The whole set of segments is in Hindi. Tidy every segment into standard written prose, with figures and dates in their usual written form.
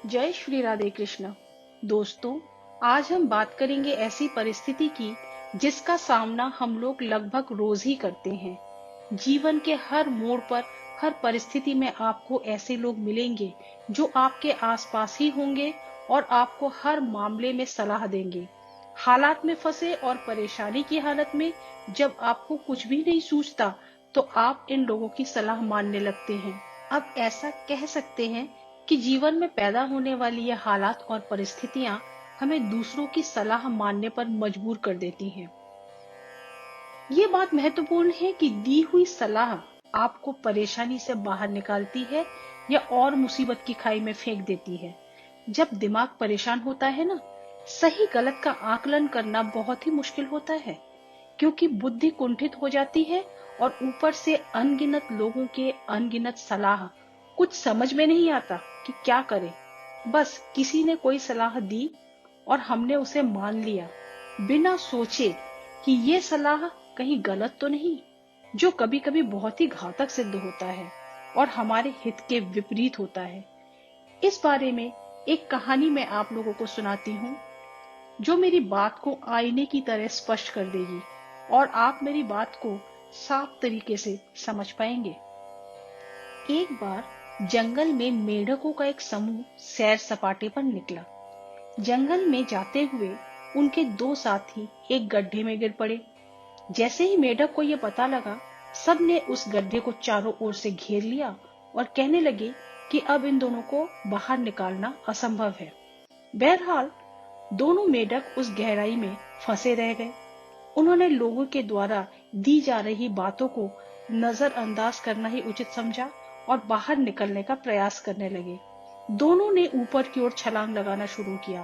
जय श्री राधे कृष्ण। दोस्तों, आज हम बात करेंगे ऐसी परिस्थिति की जिसका सामना हम लोग लगभग रोज ही करते हैं। जीवन के हर मोड़ पर, हर परिस्थिति में आपको ऐसे लोग मिलेंगे जो आपके आसपास ही होंगे और आपको हर मामले में सलाह देंगे। हालात में फंसे और परेशानी की हालत में जब आपको कुछ भी नहीं सूझता तो आप इन लोगों की सलाह मानने लगते हैं। अब ऐसा कह सकते हैं कि जीवन में पैदा होने वाली ये हालात और परिस्थितियां हमें दूसरों की सलाह मानने पर मजबूर कर देती हैं। ये बात महत्वपूर्ण है कि दी हुई सलाह आपको परेशानी से बाहर निकालती है या और मुसीबत की खाई में फेंक देती है। जब दिमाग परेशान होता है ना, सही गलत का आकलन करना बहुत ही मुश्किल होता है, क्योंकि बुद्धि कुंठित हो जाती है और ऊपर से अनगिनत लोगों के अनगिनत सलाह, कुछ समझ में नहीं आता कि क्या करें। बस किसी ने कोई सलाह दी और हमने उसे मान लिया बिना सोचे कि ये सलाह कहीं गलत तो नहीं, जो कभी कभी बहुत ही घातक सिद्ध होता है और हमारे हित के विपरीत होता है। इस बारे में एक कहानी मैं आप लोगों को सुनाती हूँ जो मेरी बात को आईने की तरह स्पष्ट कर देगी और आप मेरी बात को साफ तरीके से समझ पाएंगे। एक बार जंगल में मेंढकों का एक समूह सैर सपाटे पर निकला। जंगल में जाते हुए उनके दो साथी एक गड्ढे में गिर पड़े। जैसे ही मेंढक को यह पता लगा, सब ने उस गड्ढे को चारों ओर से घेर लिया और कहने लगे कि अब इन दोनों को बाहर निकालना असंभव है। बहरहाल दोनों मेंढक उस गहराई में फंसे रह गए। उन्होंने लोगों के द्वारा दी जा रही बातों को नजरअंदाज करना ही उचित समझा और बाहर निकलने का प्रयास करने लगे। दोनों ने ऊपर की ओर छलांग लगाना शुरू किया।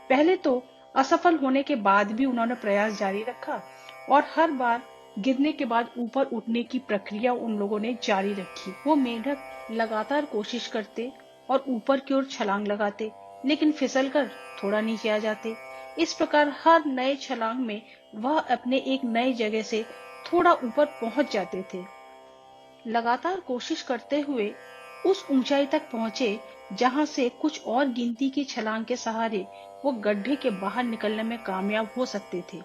पहले तो असफल होने के बाद भी उन्होंने प्रयास जारी रखा और हर बार गिरने के बाद ऊपर उठने की प्रक्रिया उन लोगों ने जारी रखी। वो मेंढक लगातार कोशिश करते और ऊपर की ओर छलांग लगाते, लेकिन फिसलकर थोड़ा नीचे आ जाते। इस प्रकार हर नए छलांग में वह अपने एक नए जगह से थोड़ा ऊपर पहुंच जाते थे। लगातार कोशिश करते हुए उस ऊंचाई तक पहुंचे जहां से कुछ और गिनती की छलांग के सहारे वो गड्ढे के बाहर निकलने में कामयाब हो सकते थे।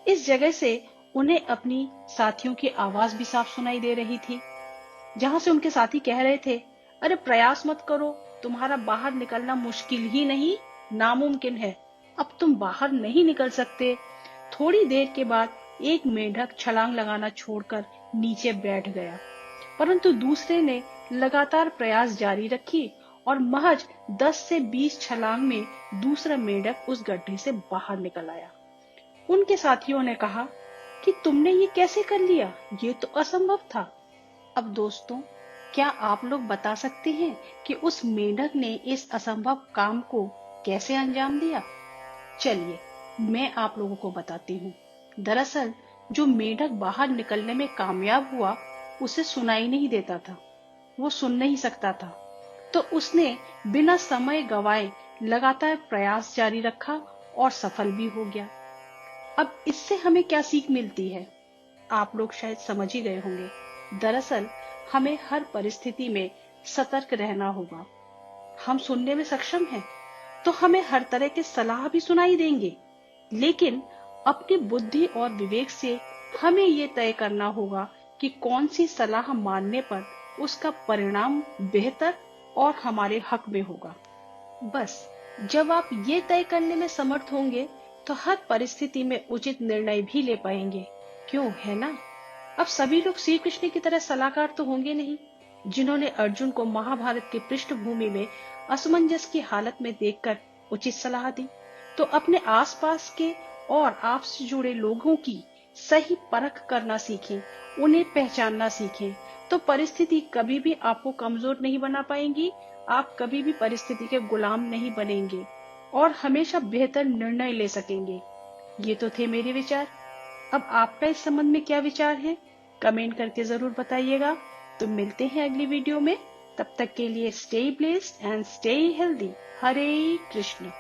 इस जगह से उन्हें अपनी साथियों की आवाज भी साफ सुनाई दे रही थी, जहां से उनके साथी कह रहे थे, अरे प्रयास मत करो, तुम्हारा बाहर निकलना मुश्किल ही नहीं, नामुमकिन है, अब तुम बाहर नहीं निकल सकते। थोड़ी देर के बाद एक मेंढक छलांग लगाना छोड़कर नीचे बैठ गया, परंतु दूसरे ने लगातार प्रयास जारी रखी और महज 10 से 20 छलांग में दूसरा मेंढक उस गड्ढे से बाहर निकल आया। उनके साथियों ने कहा कि तुमने ये कैसे कर लिया, ये तो असंभव था। अब दोस्तों, क्या आप लोग बता सकते हैं कि उस मेंढक ने इस असंभव काम को कैसे अंजाम दिया? चलिए मैं आप लोगों को बताती हूँ। दरअसल जो मेंढक बाहर निकलने में कामयाब हुआ, उसे सुनाई नहीं देता था, वो सुन नहीं सकता था, तो उसने बिना समय गवाए लगातार प्रयास जारी रखा और सफल भी हो गया। अब इससे हमें क्या सीख मिलती है? आप लोग शायद समझ ही गए होंगे। दरअसल हमें हर परिस्थिति में सतर्क रहना होगा। हम सुनने में सक्षम हैं तो हमें हर तरह के सलाह भी सुनाई देंगे, लेकिन अपनी बुद्धि और विवेक से हमें ये तय करना होगा कि कौन सी सलाह मानने पर उसका परिणाम बेहतर और हमारे हक में होगा। बस जब आप ये तय करने में समर्थ होंगे तो हर परिस्थिति में उचित निर्णय भी ले पाएंगे। क्यों, है ना? अब सभी लोग श्री कृष्ण की तरह सलाहकार तो होंगे नहीं, जिन्होंने अर्जुन को महाभारत की पृष्ठभूमि में असमंजस की हालत में देखकर उचित सलाह दी। तो अपने आसपास के और आपसे जुड़े लोगों की सही परख करना सीखें, उन्हें पहचानना सीखें, तो परिस्थिति कभी भी आपको कमजोर नहीं बना पाएंगी। आप कभी भी परिस्थिति के गुलाम नहीं बनेंगे और हमेशा बेहतर निर्णय ले सकेंगे। ये तो थे मेरे विचार। अब आपका इस संबंध में क्या विचार है? कमेंट करके जरूर बताइएगा। तो मिलते हैं अगली वीडियो में। तब तक के लिए stay blessed and stay healthy. Hare Krishna.